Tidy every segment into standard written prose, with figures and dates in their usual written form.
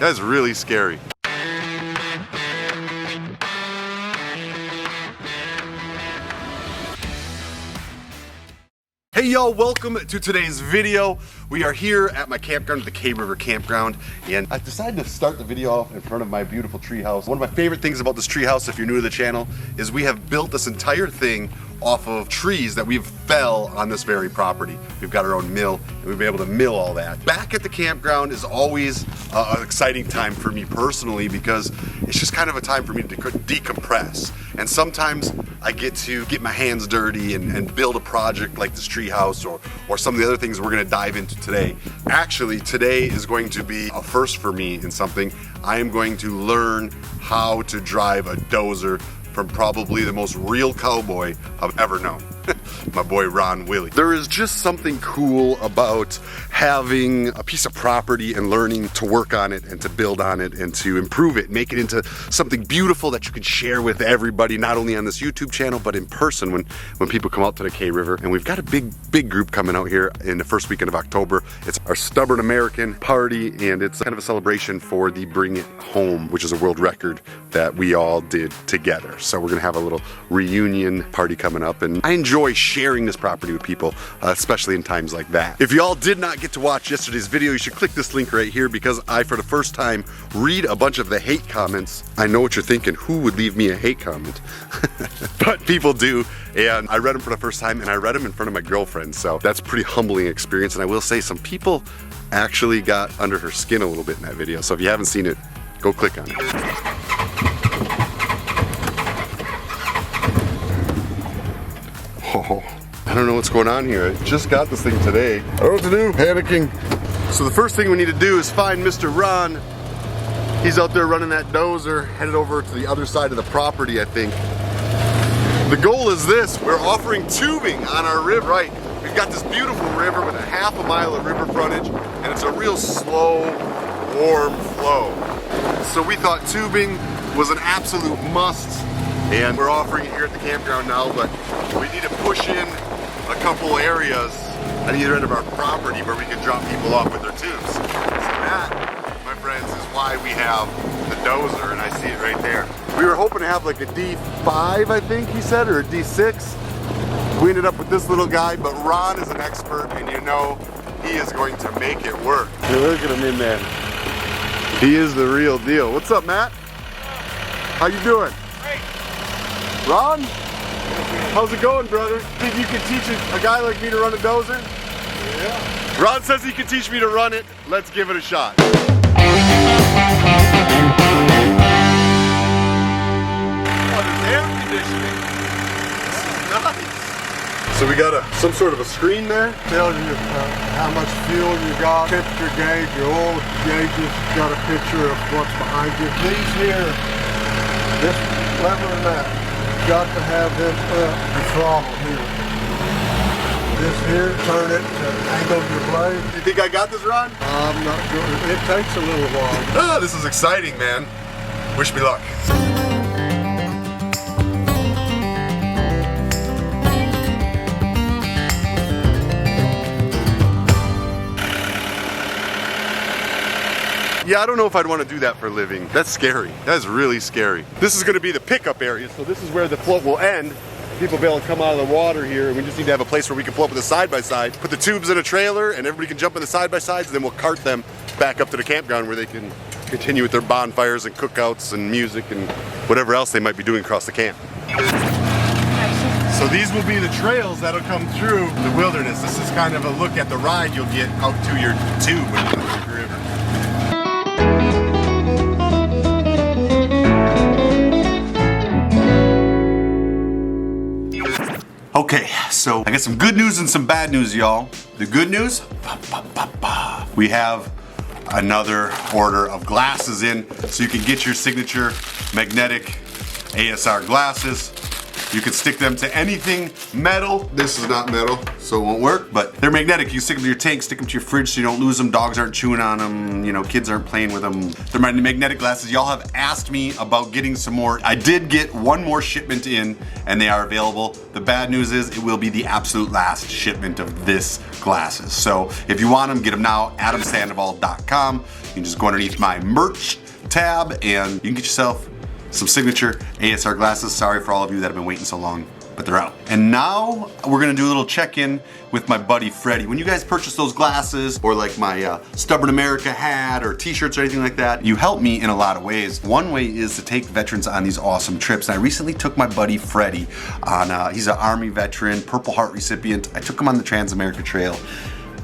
That is really scary. Hey y'all, welcome to today's video. We are here at my campground at the Cave River Campground, and I decided to start the video off in front of my beautiful treehouse. One of my favorite things about this treehouse, if you're new to the channel, is we have built this entire thing off of trees that we've fell on this very property. We've got our own mill, and we've been able to mill all that. Back at the campground is always an exciting time for me personally, because it's just kind of a time for me to decompress. And sometimes I get to get my hands dirty and build a project like this treehouse or some of the other things we're gonna dive into today. Actually, today is going to be a first for me in something. I am going to learn how to drive a dozer from probably the most real cowboy I've ever known. My boy Ron Willie. There is just something cool about having a piece of property and learning to work on it and to build on it and to improve it, make it into something beautiful that you can share with everybody, not only on this YouTube channel, but in person when people come out to the K River. And we've got a big group coming out here in the first weekend of October. It's our Stubborn American party, and it's kind of a celebration for the Bring It Home, which is a world record that we all did together. So we're gonna have a little reunion party coming up, and I enjoy sharing this property with people, especially in times like that. If y'all did not get to watch yesterday's video, you should click this link right here, because I, for the first time, read a bunch of the hate comments. I know what you're thinking, who would leave me a hate comment? But people do, and I read them for the first time, and I read them in front of my girlfriend, so that's a pretty humbling experience. And I will say, some people actually got under her skin a little bit in that video, so if you haven't seen it, go click on it. Oh, I don't know what's going on here. I just got this thing today. I don't know what to do, panicking. So the first thing we need to do is find Mr. Ron. He's out there running that dozer, headed over to the other side of the property, I think. The goal is this: we're offering tubing on our river. Right, we've got this beautiful river with a half a mile of river frontage, and it's a real slow, warm flow. So we thought tubing was an absolute must. And we're offering it here at the campground now, but we need to push in a couple areas on either end of our property where we can drop people off with their tubes. So that, my friends, is why we have the dozer, and I see it right there. We were hoping to have like a D5, I think he said, or a D6. We ended up with this little guy, but Ron is an expert, and you know he is going to make it work. Hey, look at him in there. He is the real deal. What's up, Matt? How you doing? Ron? How's it going, brother? Think you can teach a guy like me to run a dozer? Yeah. Ron says he can teach me to run it. Let's give it a shot. Oh, there's air conditioning. This is nice. So we got some sort of a screen there. Tells you how much fuel you got, temperature gauge, your oil gauges, got a picture of what's behind you. These here, this lever and that. Got to have them up the throttle here. This here, turn it to angle your blade. You think I got this, Ron? I'm not sure. It takes a little while. Ah, this is exciting, man. Wish me luck. Yeah, I don't know if I'd want to do that for a living. That's scary. That is really scary. This is going to be the pickup area, so this is where the float will end. People will be able to come out of the water here, and we just need to have a place where we can pull up with a side-by-side, put the tubes in a trailer, and everybody can jump in the side-by-sides, and then we'll cart them back up to the campground where they can continue with their bonfires and cookouts and music and whatever else they might be doing across the camp. So these will be the trails that'll come through the wilderness. This is kind of a look at the ride you'll get out to your tube when you go to the river. Okay, so I got some good news and some bad news, y'all. The good news, we have another order of glasses in, so you can get your signature magnetic ASR glasses. You can stick them to anything metal. This is not metal, so it won't work, but they're magnetic. You stick them to your tank, stick them to your fridge so you don't lose them. Dogs aren't chewing on them, you know, kids aren't playing with them. They're my magnetic glasses. Y'all have asked me about getting some more. I did get one more shipment in, and they are available. The bad news is it will be the absolute last shipment of this glasses. So if you want them, get them now, adamsandoval.com. You can just go underneath my merch tab and you can get yourself some signature ASR glasses. Sorry for all of you that have been waiting so long, but they're out. And now we're gonna do a little check-in with my buddy Freddy. When you guys purchase those glasses, or like my Stubborn America hat or t-shirts or anything like that, you help me in a lot of ways. One way is to take veterans on these awesome trips. And I recently took my buddy Freddy on, he's an Army veteran, Purple Heart recipient. I took him on the Trans-America Trail.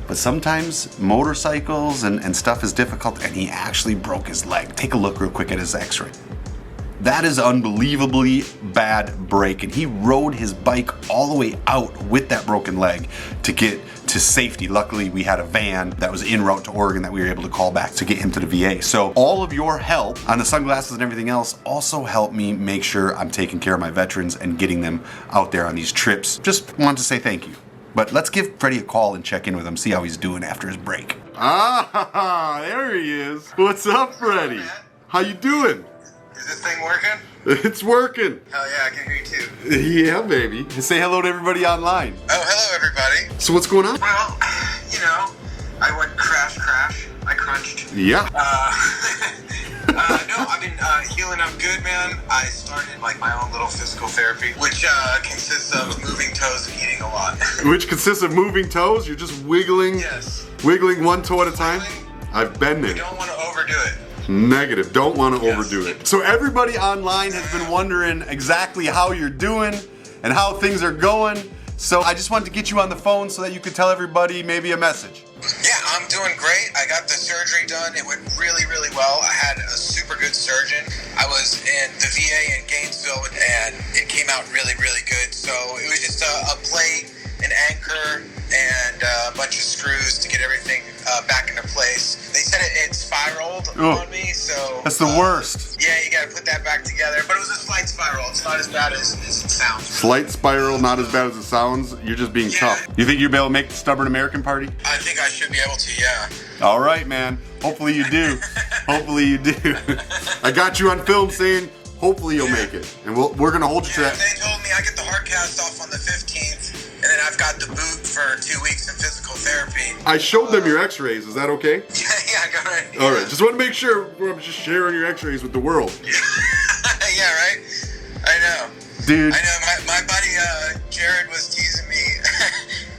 But sometimes motorcycles and stuff is difficult, and he actually broke his leg. Take a look real quick at his x-ray. That is unbelievably bad break, and he rode his bike all the way out with that broken leg to get to safety. Luckily, we had a van that was en route to Oregon that we were able to call back to get him to the VA. So all of your help on the sunglasses and everything else also helped me make sure I'm taking care of my veterans and getting them out there on these trips. Just wanted to say thank you. But let's give Freddy a call and check in with him, see how he's doing after his break. Ah, there he is. What's up, Freddy? How you doing? Is this thing working? It's working. Hell yeah, I can hear you too. Yeah, baby. Say hello to everybody online. Oh, hello everybody. So what's going on? Well, you know, I went crash. I crunched. Yeah. No, I've been healing up good, man. I started like my own little physical therapy, which consists of moving toes and eating a lot. Which consists of moving toes? You're just wiggling? Yes. Wiggling one toe at a time? I've been there. You don't want to overdo it. Negative. Don't want to Yes. overdo it. So everybody online has been wondering exactly how you're doing and how things are going. So I just wanted to get you on the phone so that you could tell everybody maybe a message. Yeah, I'm doing great. I got the surgery done. It went really well. I had a super good surgeon. I was in the VA in Gainesville, and it came out really good. So it was just a plate, an anchor, and a bunch of screws to get everything back into place. They said it spiraled on me, so... That's the worst. Yeah, you gotta put that back together. But it was a slight spiral. It's not as bad as it sounds. Slight spiral, not as bad as it sounds. You're just being tough. You think you'll be able to make the Stubborn American party? I think I should be able to, yeah. All right, man. Hopefully you do. Hopefully you do. I got you on film saying, hopefully you'll make it. And we're going to hold you to that. They told me I get the hard cast off on the 15th, and then I've got the boot for 2 weeks in physical therapy. I showed them your x-rays. Is that okay? Yeah, I got it. All right. Just want to make sure I'm just sharing your x-rays with the world. Yeah, right? I know. Dude. I know. My buddy Jared was teasing me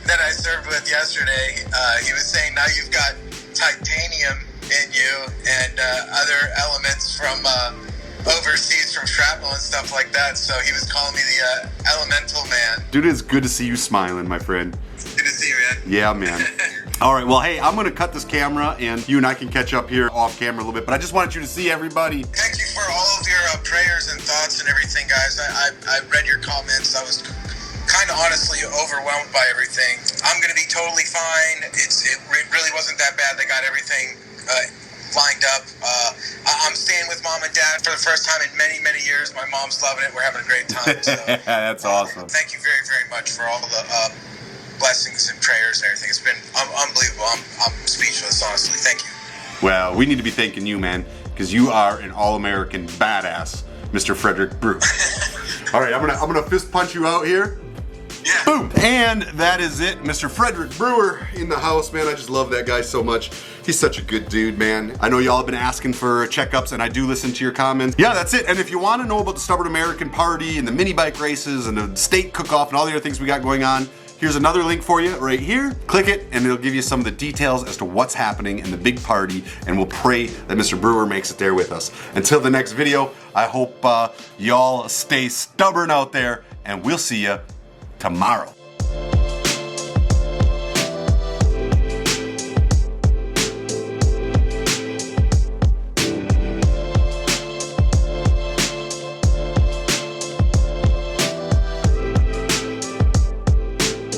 that I served with yesterday. He was saying now you've got titanium in you and other elements from overseas from shrapnel and stuff like that. So he was calling me the elemental man. Dude, it's good to see you smiling, my friend. Good to see you, man. Yeah, man. All right, well, hey, I'm going to cut this camera, and you and I can catch up here off camera a little bit, but I just wanted you to see everybody. Thank you for all of your prayers and thoughts and everything, guys. I read your comments. I was kind of honestly overwhelmed by everything. I'm going to be totally fine. It really wasn't that bad. They got everything lined up. I'm staying with mom and dad for the first time in many years. My mom's loving it. We're having a great time. So, that's awesome. Thank you very much for all the blessings and prayers and everything. It's been unbelievable. I'm speechless, honestly. Thank you. Well, we need to be thanking you, man, because you are an all-American badass, Mr. Frederick Brewer. All right, I'm gonna fist punch you out here. Yeah. Boom! And that is it, Mr. Frederick Brewer in the house, man. I just love that guy so much. He's such a good dude, man. I know y'all have been asking for checkups, and I do listen to your comments. Yeah, that's it. And if you want to know about the Stubborn American Party and the mini bike races and the state cook-off and all the other things we got going on, here's another link for you right here. Click it, and it'll give you some of the details as to what's happening in the big party, and we'll pray that Mr. Brewer makes it there with us. Until the next video, I hope y'all stay stubborn out there, and we'll see you tomorrow.